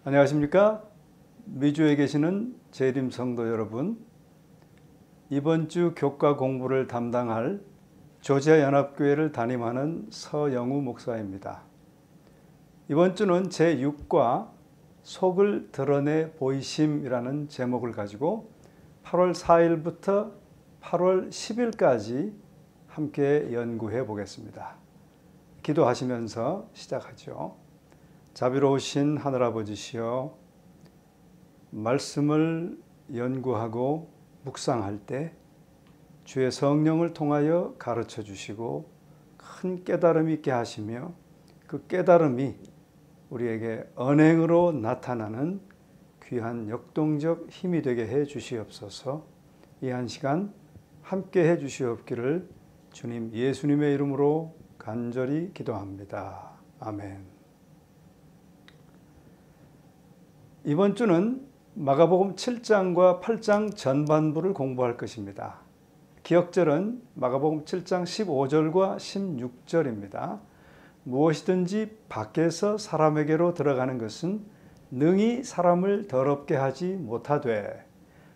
안녕하십니까? 미주에 계시는 재림 성도 여러분, 이번 주 교과 공부를 담당할 조지아 연합교회를 담임하는 서영우 목사입니다. 이번 주는 제6과 속을 드러내 보이심이라는 제목을 가지고 8월 4일부터 8월 10일까지 함께 연구해 보겠습니다. 기도하시면서 시작하죠. 자비로우신 하늘아버지시여, 말씀을 연구하고 묵상할 때 주의 성령을 통하여 가르쳐 주시고 큰 깨달음이 있게 하시며, 그 깨달음이 우리에게 언행으로 나타나는 귀한 역동적 힘이 되게 해 주시옵소서. 이 한 시간 함께 해 주시옵기를 주님 예수님의 이름으로 간절히 기도합니다. 아멘. 이번 주는 마가복음 7장과 8장 전반부를 공부할 것입니다. 기억절은 마가복음 7장 15절과 16절입니다. 무엇이든지 밖에서 사람에게로 들어가는 것은 능히 사람을 더럽게 하지 못하되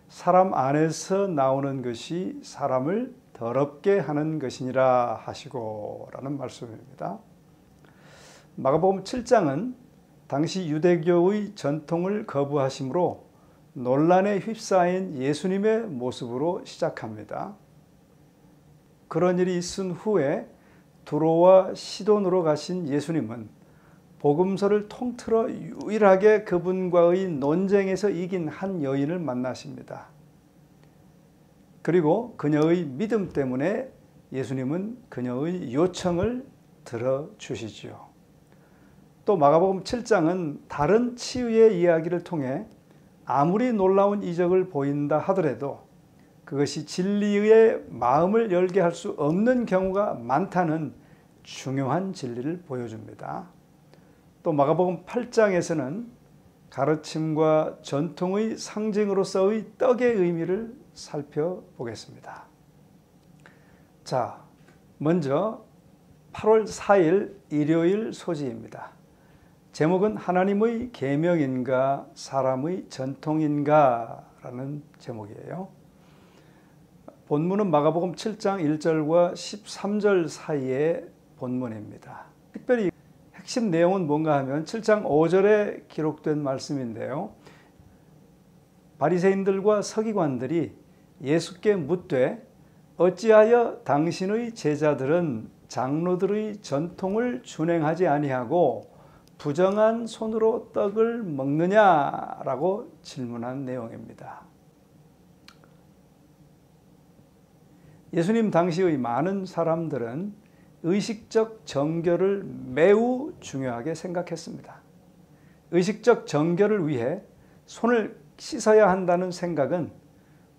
사람 안에서 나오는 것이 사람을 더럽게 하는 것이니라 하시고 라는 말씀입니다. 마가복음 7장은 당시 유대교의 전통을 거부하심으로 논란에 휩싸인 예수님의 모습으로 시작합니다. 그런 일이 있은 후에 두로와 시돈으로 가신 예수님은 복음서를 통틀어 유일하게 그분과의 논쟁에서 이긴 한 여인을 만나십니다. 그리고 그녀의 믿음 때문에 예수님은 그녀의 요청을 들어주시지요. 또 마가복음 7장은 다른 치유의 이야기를 통해 아무리 놀라운 이적을 보인다 하더라도 그것이 진리의 마음을 열게 할 수 없는 경우가 많다는 중요한 진리를 보여줍니다. 또 마가복음 8장에서는 가르침과 전통의 상징으로서의 떡의 의미를 살펴보겠습니다. 자, 먼저 8월 4일 일요일 소지입니다. 제목은 하나님의 계명인가 사람의 전통인가 라는 제목이에요. 본문은 마가복음 7장 1절과 13절 사이의 본문입니다. 특별히 핵심 내용은 뭔가 하면 7장 5절에 기록된 말씀인데요. 바리새인들과 서기관들이 예수께 묻되 어찌하여 당신의 제자들은 장로들의 전통을 준행하지 아니하고 부정한 손으로 떡을 먹느냐라고 질문한 내용입니다. 예수님 당시의 많은 사람들은 의식적 정결을 매우 중요하게 생각했습니다. 의식적 정결을 위해 손을 씻어야 한다는 생각은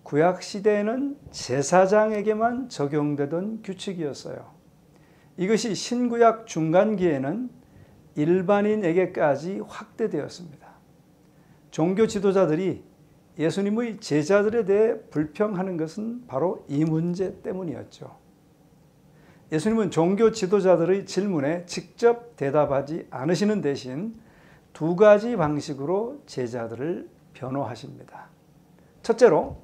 구약 시대에는 제사장에게만 적용되던 규칙이었어요. 이것이 신구약 중간기에는 일반인에게까지 확대되었습니다. 종교 지도자들이 예수님의 제자들에 대해 불평하는 것은 바로 이 문제 때문이었죠. 예수님은 종교 지도자들의 질문에 직접 대답하지 않으시는 대신 두 가지 방식으로 제자들을 변호하십니다. 첫째로,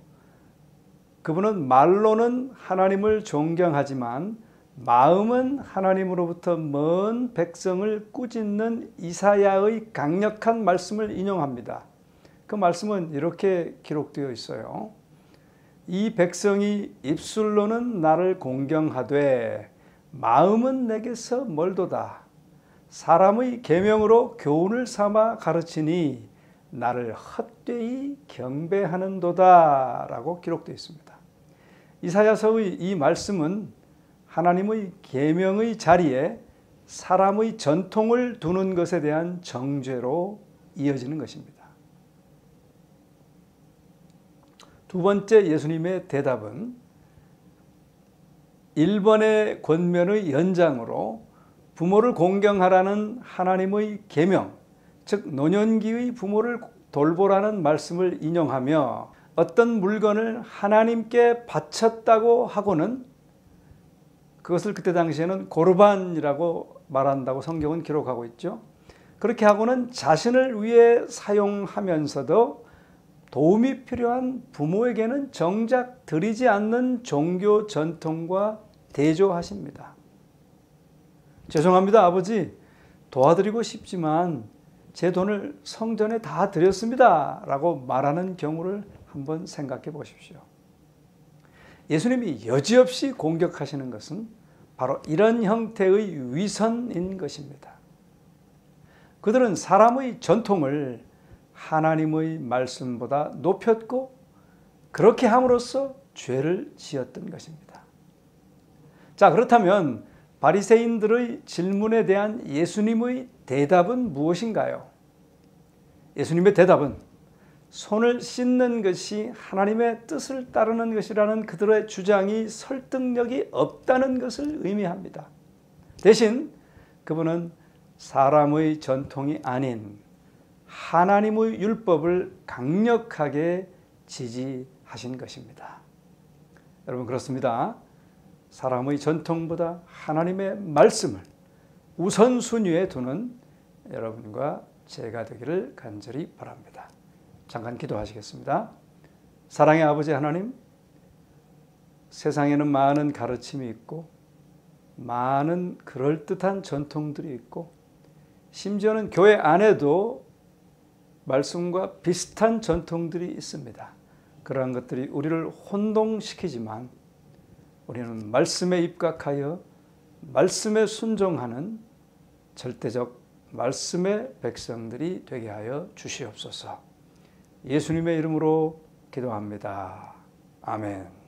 그분은 말로는 하나님을 존경하지만 마음은 하나님으로부터 먼 백성을 꾸짖는 이사야의 강력한 말씀을 인용합니다. 그 말씀은 이렇게 기록되어 있어요. 이 백성이 입술로는 나를 공경하되 마음은 내게서 멀도다. 사람의 계명으로 교훈을 삼아 가르치니 나를 헛되이 경배하는도다 라고 기록되어 있습니다. 이사야서의 이 말씀은 하나님의 계명의 자리에 사람의 전통을 두는 것에 대한 정죄로 이어지는 것입니다. 두 번째 예수님의 대답은 1번의 권면의 연장으로 부모를 공경하라는 하나님의 계명, 즉 노년기의 부모를 돌보라는 말씀을 인용하며 어떤 물건을 하나님께 바쳤다고 하고는 그것을 그때 당시에는 고르반이라고 말한다고 성경은 기록하고 있죠. 그렇게 하고는 자신을 위해 사용하면서도 도움이 필요한 부모에게는 정작 드리지 않는 종교 전통과 대조하십니다. 죄송합니다, 아버지. 도와드리고 싶지만 제 돈을 성전에 다 드렸습니다. 라고 말하는 경우를 한번 생각해 보십시오. 예수님이 여지없이 공격하시는 것은 바로 이런 형태의 위선인 것입니다. 그들은 사람의 전통을 하나님의 말씀보다 높였고 그렇게 함으로써 죄를 지었던 것입니다. 자, 그렇다면 바리새인들의 질문에 대한 예수님의 대답은 무엇인가요? 예수님의 대답은 손을 씻는 것이 하나님의 뜻을 따르는 것이라는 그들의 주장이 설득력이 없다는 것을 의미합니다. 대신 그분은 사람의 전통이 아닌 하나님의 율법을 강력하게 지지하신 것입니다. 여러분, 그렇습니다. 사람의 전통보다 하나님의 말씀을 우선순위에 두는 여러분과 제가 되기를 간절히 바랍니다. 잠깐 기도하시겠습니다. 사랑의 아버지 하나님, 세상에는 많은 가르침이 있고 많은 그럴듯한 전통들이 있고 심지어는 교회 안에도 말씀과 비슷한 전통들이 있습니다. 그러한 것들이 우리를 혼동시키지만 우리는 말씀에 입각하여 말씀에 순종하는 절대적 말씀의 백성들이 되게 하여 주시옵소서. 예수님의 이름으로 기도합니다. 아멘.